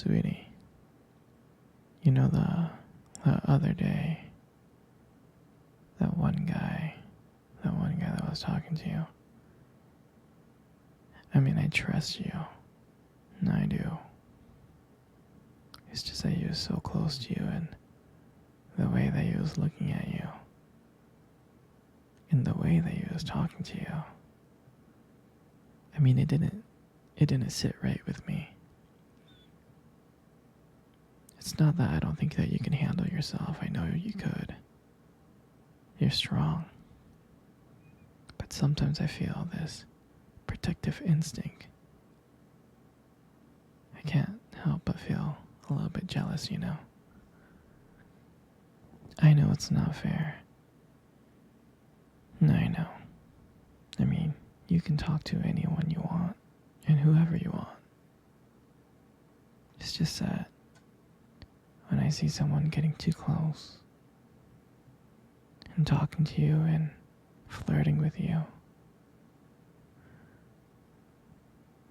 Sweetie, you know the other day, that one guy that was talking to you. I mean, I trust you. I do. It's just that he was so close to you and the way that he was looking at you and the way that he was talking to you. I mean, it didn't sit right with me. It's not that I don't think that you can handle yourself. I know you could. You're strong. But sometimes I feel this protective instinct. I can't help but feel a little bit jealous, you know. I know it's not fair. I know. I mean, you can talk to anyone you want and whoever you want. It's just that when I see someone getting too close and talking to you and flirting with you,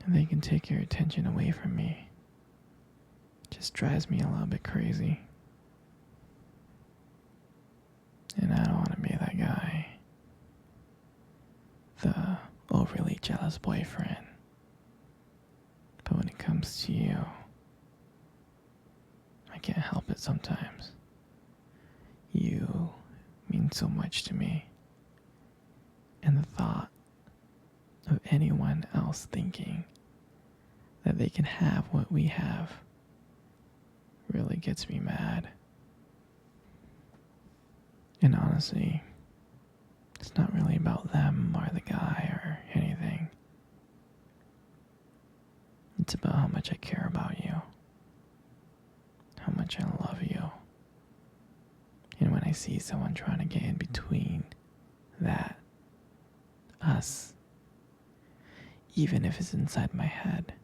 and they can take your attention away from me, it just drives me a little bit crazy. And I don't want to be that guy, the overly jealous boyfriend. But when it comes to you, I can't help it sometimes. You mean so much to me. And the thought of anyone else thinking that they can have what we have really gets me mad. And honestly, it's not really about them or the guy or anything. It's about how much I care about you, how much I love you. And when I see someone trying to get in between that, us, even if it's inside my head,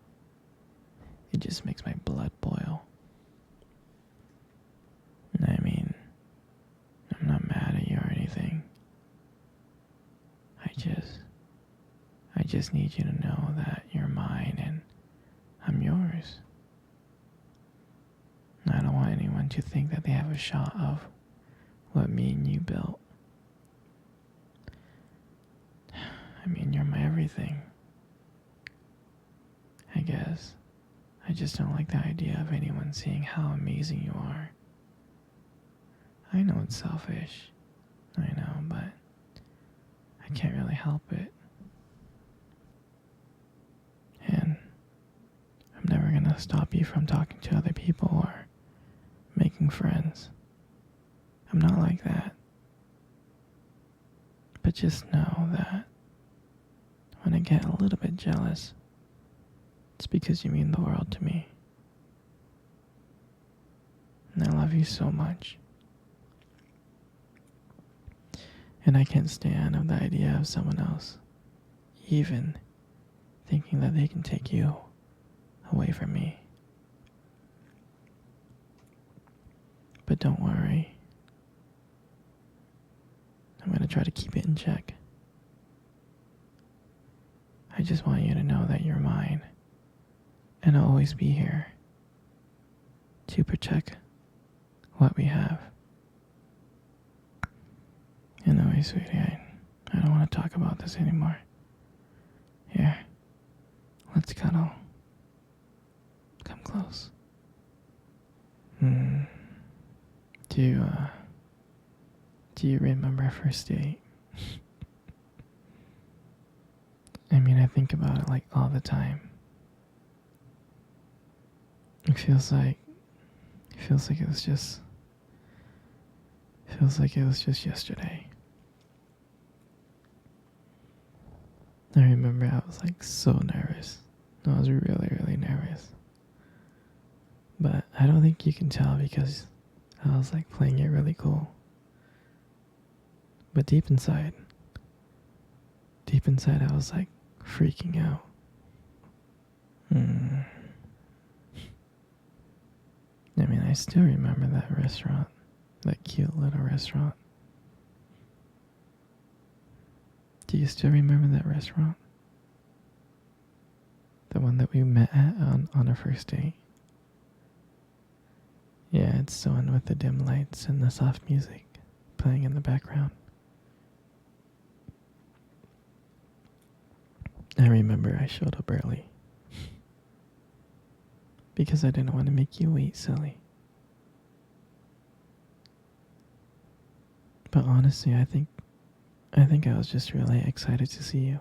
it just makes my blood boil. I mean, I'm not mad at you or anything. I just need you to know that you're mine and I'm yours. I don't want anyone to think that they have a shot of what me and you built. I mean, you're my everything. I guess. I just don't like the idea of anyone seeing how amazing you are. I know it's selfish. I know, but I can't really help it. And I'm never gonna stop you from talking to other people or making friends. I'm not like that. But just know that when I get a little bit jealous, it's because you mean the world to me. And I love you so much. And I can't stand of the idea of someone else even thinking that they can take you away from me. But don't worry. I'm going to try to keep it in check. I just want you to know that you're mine. And I'll always be here to protect what we have. Anyway, sweetie, I don't want to talk about this anymore. Here, let's cuddle. Come close. Do you remember our first date? I mean, I think about it like all the time. It feels like it was just yesterday. I remember I was like so nervous. I was really, really nervous. But I don't think you can tell because I was like playing it really cool. But deep inside I was like freaking out. I mean, I still remember that restaurant, that cute little restaurant. Do you still remember that restaurant? The one that we met at on our first date? Yeah, it's the one with the dim lights and the soft music playing in the background. I remember I showed up early because I didn't want to make you wait, silly. But honestly, I think I was just really excited to see you.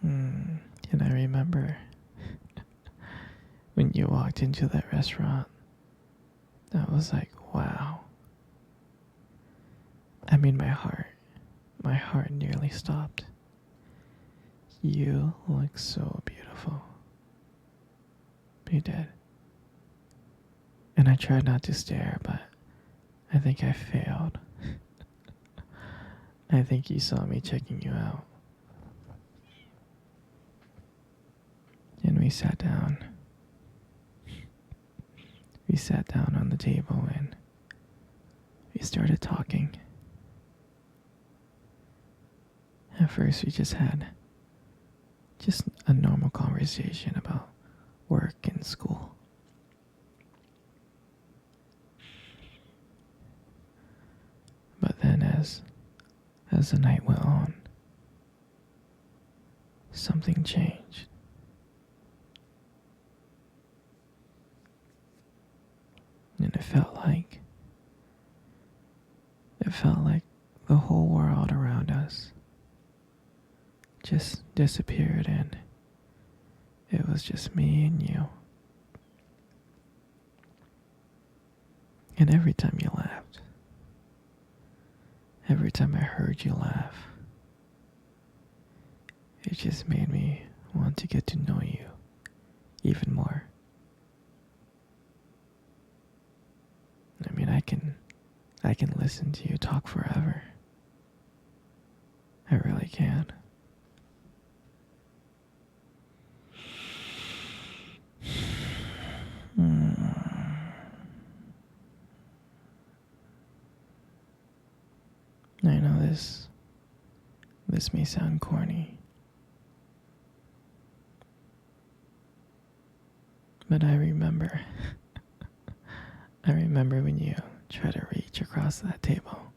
And I remember when you walked into that restaurant, that was like, wow. I mean, my heart nearly stopped. You look so beautiful. You did. And I tried not to stare, but I think I failed. I think you saw me checking you out. And we sat down. We sat down on the table and we started talking. At first we just had a normal conversation about work and school. But then as the night went on, something changed. And it felt like the whole world around us just disappeared and it was just me and you. And every time you laughed, every time I heard you laugh, it just made me want to get to know you even more. I mean, I can listen to you talk forever. I really can. I know this may sound corny, but I remember when you tried to reach across that table.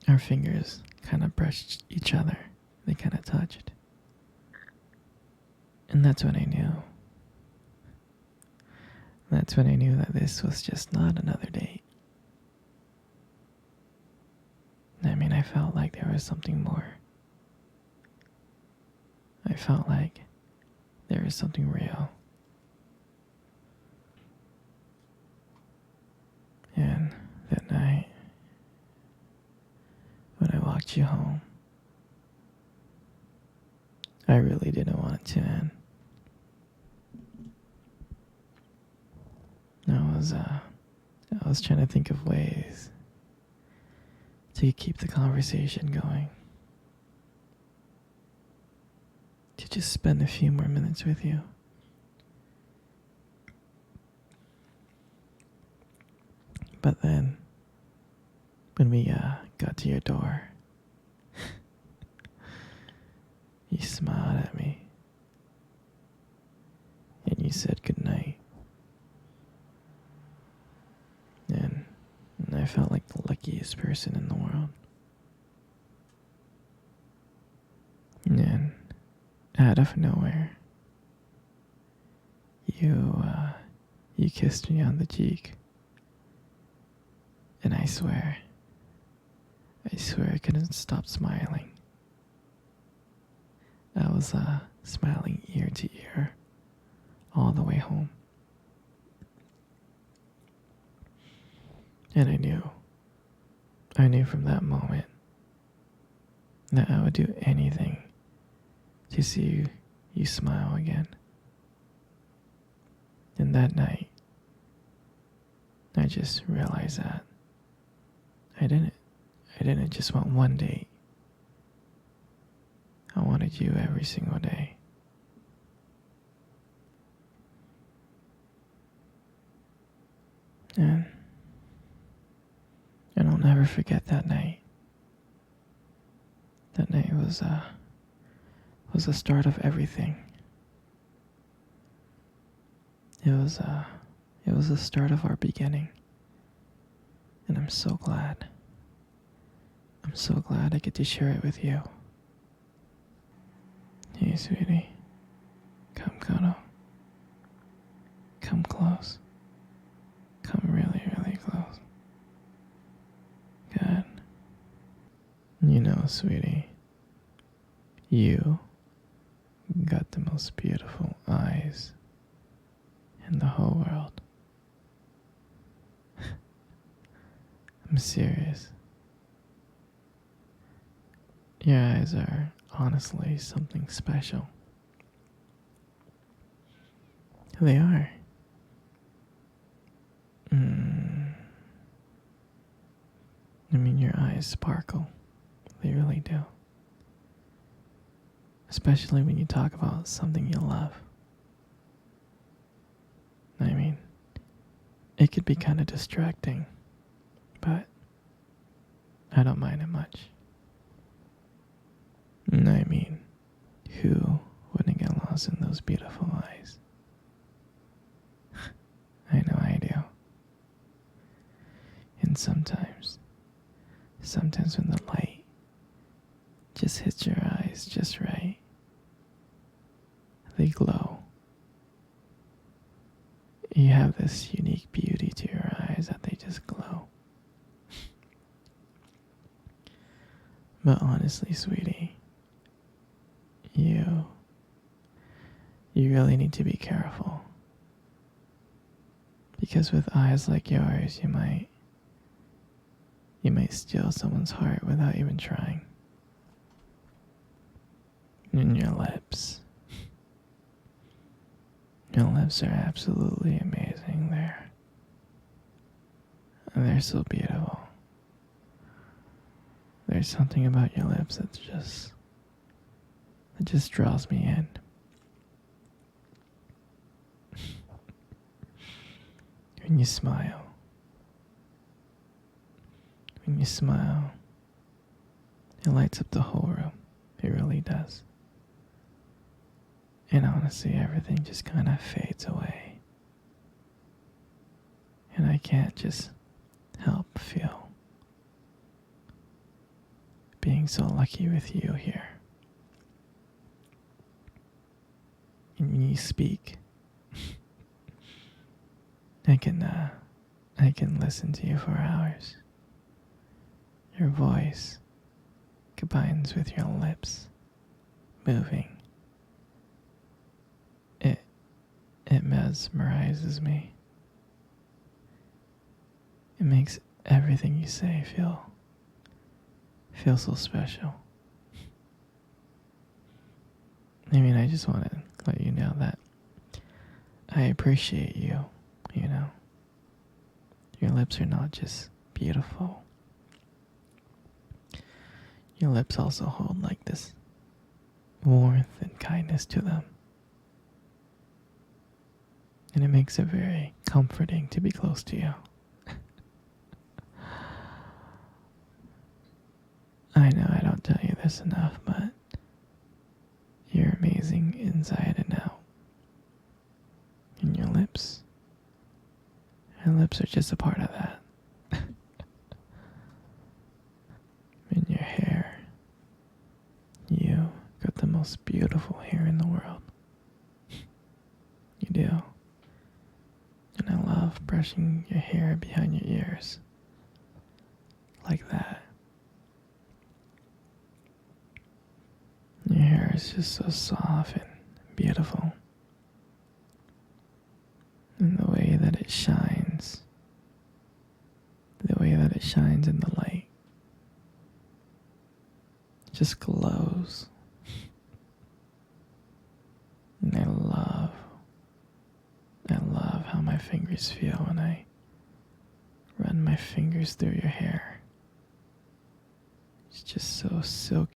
Our fingers kind of brushed each other. They kind of touched. And that's when I knew. That's when I knew that this was just not another date. I mean, I felt like there was something more. I felt like there was something real. And that night, when I walked you home, I really didn't want it to end. I was trying to think of ways to keep the conversation going. To just spend a few more minutes with you. But then, when we got to your door, you smiled at me. And you said goodnight. And I felt like the luckiest person in the world. And then, out of nowhere, you kissed me on the cheek. And I swear I couldn't stop smiling. I was smiling ear to ear all the way home. And I knew from that moment that I would do anything to see you smile again. And that night, I just realized that I didn't just want one date. I wanted you every single day. And I'll never forget that night. That night was the start of everything It was the start of our beginning. And I'm so glad. I'm so glad I get to share it with you. Hey, sweetie. Come cuddle. Come close. Come really, really close. Good. You know, sweetie, you got the most beautiful eyes in the whole world. I'm serious. Your eyes are honestly something special. They are. I mean, your eyes sparkle. They really do. Especially when you talk about something you love. I mean, it could be kind of distracting, but I don't mind it much. I mean, who wouldn't get lost in those beautiful eyes? I know I do. And sometimes when the light just hits your eyes just right, they glow. You have this unique beauty to your eyes that they just glow. But honestly, sweetie, you really need to be careful. Because with eyes like yours, you might steal someone's heart without even trying. And your lips. Your lips are absolutely amazing. They're so beautiful. There's something about your lips that just draws me in. When you smile, it lights up the whole room. It really does. And honestly, everything just kind of fades away. And I can't just help feel being so lucky with you here. And when you speak, I can listen to you for hours. Your voice combines with your lips moving. It mesmerizes me. It makes everything you say feel so special. I mean, I just want to let you know that I appreciate you, you know. Your lips are not just beautiful. Your lips also hold like this warmth and kindness to them. And it makes it very comforting to be close to you. I know I don't tell you this enough, but you're amazing inside and out. And your lips are just a part of that. And your hair, you got the most beautiful hair in the world. You do. And I love brushing your hair behind your ears. Like that. Your hair is just so soft and beautiful. And the way that it shines in the light, just glows. And I love how my fingers feel when I run my fingers through your hair. It's just so silky